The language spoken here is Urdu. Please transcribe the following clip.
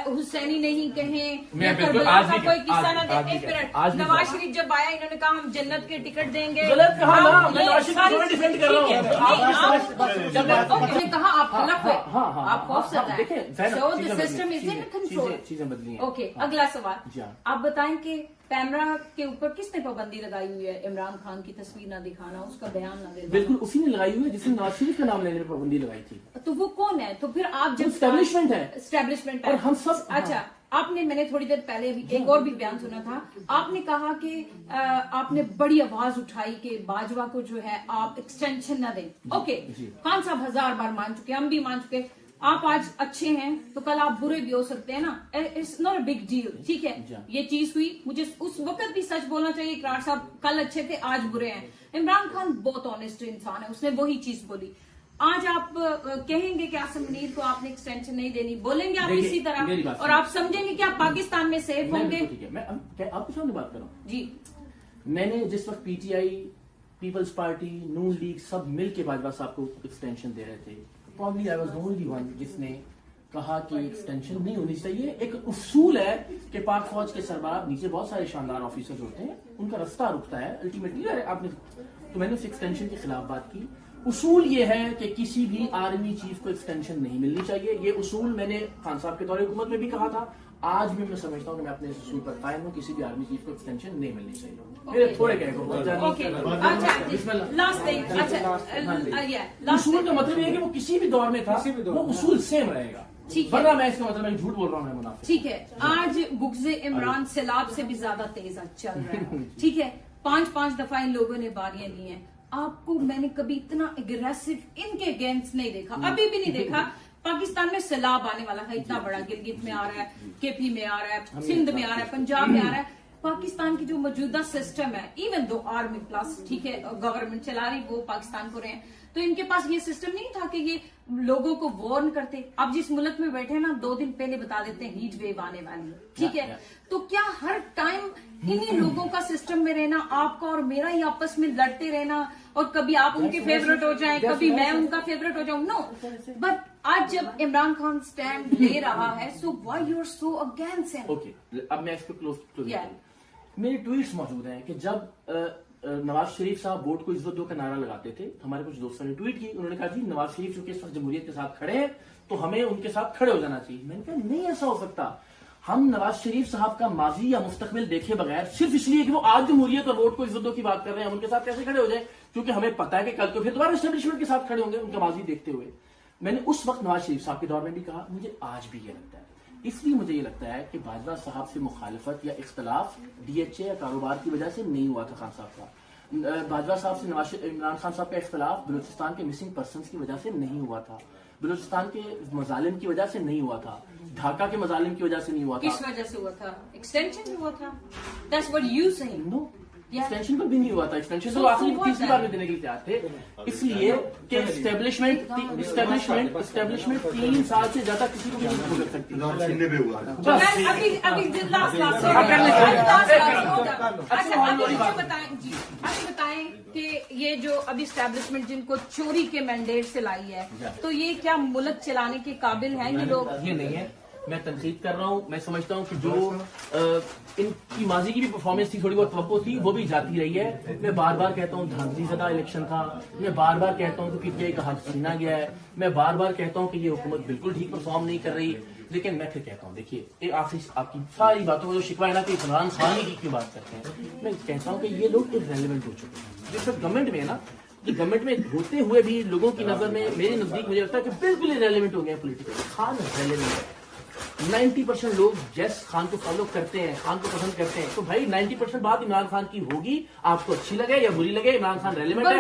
حسینی نہیں کہیں یا کربلا کا کوئی قصہ نہ دیں. ایک منٹ, نواز شریف جب آیا انہوں نے کہا ہم جنت کے ٹکٹ دیں گے. غلط کہا نا, میں نواز شریف کو ڈیفینڈ کر رہا ہوں. آپ نے کہا آپ خلف ہے, آپ خوف زدہ ہیں. So the system is in control. چیزیں بدلی ہیں. اوکے, اگلا سوال آپ بتائیں کہ پیمرا کے اوپر کس نے پابندی لگائی ہوئی ہے عمران خان کی تصویر نہ دکھانا, اس کا بیان نہ دینا؟ بالکل اسی نے لگائی ہوئی ہے جس نے نواز شریف کا نام لینے پر پابندی لگائی تھی. تو وہ کون ہے؟ تو پھر آپ جب اسٹیبلشمنٹ ہے, اسٹیبلشمنٹ اور ہم سب. اچھا, آپ نے, میں نے تھوڑی دیر پہلے بھی ایک اور بھی بیان سنا تھا, آپ نے کہا کہ آپ نے بڑی آواز اٹھائی کہ باجوہ کو جو ہے آپ ایکسٹینشن نہ دیں. اوکے, خان صاحب 1000 بار مان چکے, ہم بھی مان چکے. آپ آج اچھے ہیں تو کل آپ برے بھی ہو سکتے ہیں نا, it's not a big deal. ٹھیک ہے, یہ چیز ہوئی. مجھے اس وقت بھی سچ بولنا چاہیے, اقرار صاحب کل اچھے تھے آج برے ہیں. عمران خان بہت آنےسٹ انسان ہے, اس نے وہی چیز بولی. آج آپ کہیں گے کہ آصم منیر کو آپ نے ایکسٹینشن نہیں دینی, بولیں گے آپ اسی طرح, اور آپ سمجھیں گے کہ آپ پاکستان میں سیف ہوں گے. میں آپ کے سامنے بات کر رہا ہوں. جی, میں نے جس وقت P T I, Peoples Party, Noon League سب مل کے باجوہ صاحب کو ایکسٹینشن دے رہے تھے, probably I was the only one جس نے کہا کہ ایکسٹینشن نہیں ہونی چاہیے. ایک اصول ہے کہ پاک فوج کے سربراہ نیچے بہت سارے شاندار آفیسر ہوتے ہیں, ان کا رستہ رکتا ہے الٹیمیٹلی. آپ نے, تو میں نے اس ایکسٹینشن کے خلاف بات کی. اصول یہ ہے کہ کسی بھی آرمی چیف کو ایکسٹینشن نہیں ملنی چاہیے. یہ اصول میں نے خان صاحب کے دور حکومت میں بھی کہا تھا, آج بھی میں سمجھتا ہوں کہ میں اپنے اصول پر قائم ہوں. کسی بھی آرمی چیف کو ایکسٹینشن نہیں ملنی چاہیے. میرے تھوڑے کہہ اصول کا مطلب یہ ہے کہ وہ کسی بھی دور میں تھا, وہ اصول سیم رہے گا. ورنہ میں اس کا مطلب جھوٹ بول رہا ہوں, میں منافق. ٹھیک ہے, آج بغض عمران سیلاب سے بھی زیادہ تیز چل رہا ہے. ٹھیک ہے, 5 دفعہ ان لوگوں نے باریاں لی ہیں. آپ کو میں نے کبھی اتنا اگریسو ان کے اگینسٹ نہیں دیکھا, ابھی بھی نہیں دیکھا. پاکستان میں سیلاب آنے والا ہے, اتنا بڑا, گلگت میں آ رہا ہے, کے پی میں آ رہا ہے, سندھ میں آ رہا ہے, پنجاب میں آ رہا ہے. پاکستان کی جو موجودہ سسٹم ہے, ایون دو آرمی پلس, ٹھیک ہے, گورنمنٹ چلا رہی, وہ پاکستان کو رہے ہیں, تو ان کے پاس یہ سسٹم نہیں تھا کہ یہ لوگوں کو وارن کرتے. اب جس ملک میں بیٹھے نا, 2 دن پہلے بتا دیتے ہیں ہیٹ ویو آنے والی, ٹھیک ہے. تو کیا ہر ٹائم انہی لوگوں کا سسٹم میں رہنا, آپ کا اور میرا ہی آپس میں لڑتے رہنا, اور کبھی آپ ان کے فیوریٹ ہو جائیں, کبھی میں ان کا فیوریٹ ہو جاؤں؟ نو. بٹ آج جب عمران خان سٹینڈ لے رہا ہے, so why you are so against ہم؟ اوکے, اب میں اس کو کلوز میری ٹویٹس موجود ہیں کہ جب نواز شریف صاحب ووٹ کو عزت دو کا نعرہ لگاتے تھے, ہمارے کچھ دوستوں نے ٹویٹ کی, انہوں نے کہا جی نواز شریف چونکہ اس وقت جمہوریت کے ساتھ کھڑے ہیں تو ہمیں ان کے ساتھ کھڑے ہو جانا چاہیے. میں نے کہا نہیں ایسا ہو سکتا. ہم نواز شریف صاحب کا ماضی یا مستقبل دیکھے بغیر صرف اس لیے کہ وہ آج جمہوریت اور ووٹ کو عزت دو کی بات کر رہے ہیں, ہم ان کے ساتھ کیسے کھڑے ہو جائیں, کیونکہ ہمیں پتا ہے کہ کل کو پھر دوبارہ اسٹیبلشمنٹ کے ساتھ کھڑے ہوں گے ان کا ماضی دیکھتے ہوئے. میں نے اس وقت نواز شریف صاحب کے دور میں بھی کہا, مجھے آج بھی یہ لگتا ہے. اس لیے مجھے یہ لگتا ہے کہ باجوہ صاحب سے مخالفت یا اختلاف ڈی ایچ اے یا کاروبار کی وجہ سے نہیں ہوا تھا. خان صاحب کا باجوہ صاحب سے عمران خان صاحب کا اختلاف بلوچستان کے مسنگ پرسنز کی وجہ سے نہیں ہوا تھا, بلوچستان کے مظالم کی وجہ سے نہیں ہوا تھا, ڈھاکہ کے مظالم کی وجہ سے نہیں ہوا تھا. کس وجہ سے ہوا تھا؟ ایکسٹینشن ہوا تھا. That's what you saying. No. Extension پر بھی نہیں ہوا تھا. ایکسٹینشن تو آخری تیسری بار میں دینے کے لیے تیار تھے, اس لیے کہ اسٹیبلشمنٹ 3 سال سے زیادہ کسی کو نہیں بھول سکتی. بتائیں کہ یہ جو ابھی اسٹیبلشمنٹ جن کو چوری کے مینڈیٹ سے لائی ہے, تو یہ کیا ملک چلانے کے قابل ہیں یہ لوگ؟ یہ نہیں ہے, میں تنقید کر رہا ہوں. میں سمجھتا ہوں کہ جو ان کی ماضی کی بھی پرفارمنس تھی, تھوڑی بہت توقع تھی, وہ بھی جاتی رہی ہے. میں بار بار کہتا ہوں دھاندلی زدہ الیکشن تھا, میں بار بار کہتا ہوں کہ پی ٹی آئی کا حق چھینا گیا ہے, میں بار بار کہتا ہوں کہ یہ حکومت بالکل ٹھیک پرفارم نہیں کر رہی. لیکن میں پھر کہتا ہوں, دیکھیے آخری آپ کی ساری باتوں کو جو شکوہ ہے نا کہ عمران خان کی کیوں بات کرتے ہیں, میں کہتا ہوں کہ یہ لوگ ارریلیونٹ ہو چکے ہیں. جس وقت گورنمنٹ میں ہے نا, کہ گورنمنٹ میں ہوتے ہوئے بھی لوگوں کی نظر میں, میرے نزدیک مجھے لگتا ہے کہ بالکل ارریلیونٹ ہو گئے پولیٹیکل. خان ریلیونٹ ہے. 90% لوگ جیس خان کو فالو کرتے ہیں, خان کو پسند کرتے ہیں, تو بھائی 90% بات عمران خان کی ہوگی, آپ کو اچھی لگے یا بری لگے, عمران خان ریلیونٹ ہے.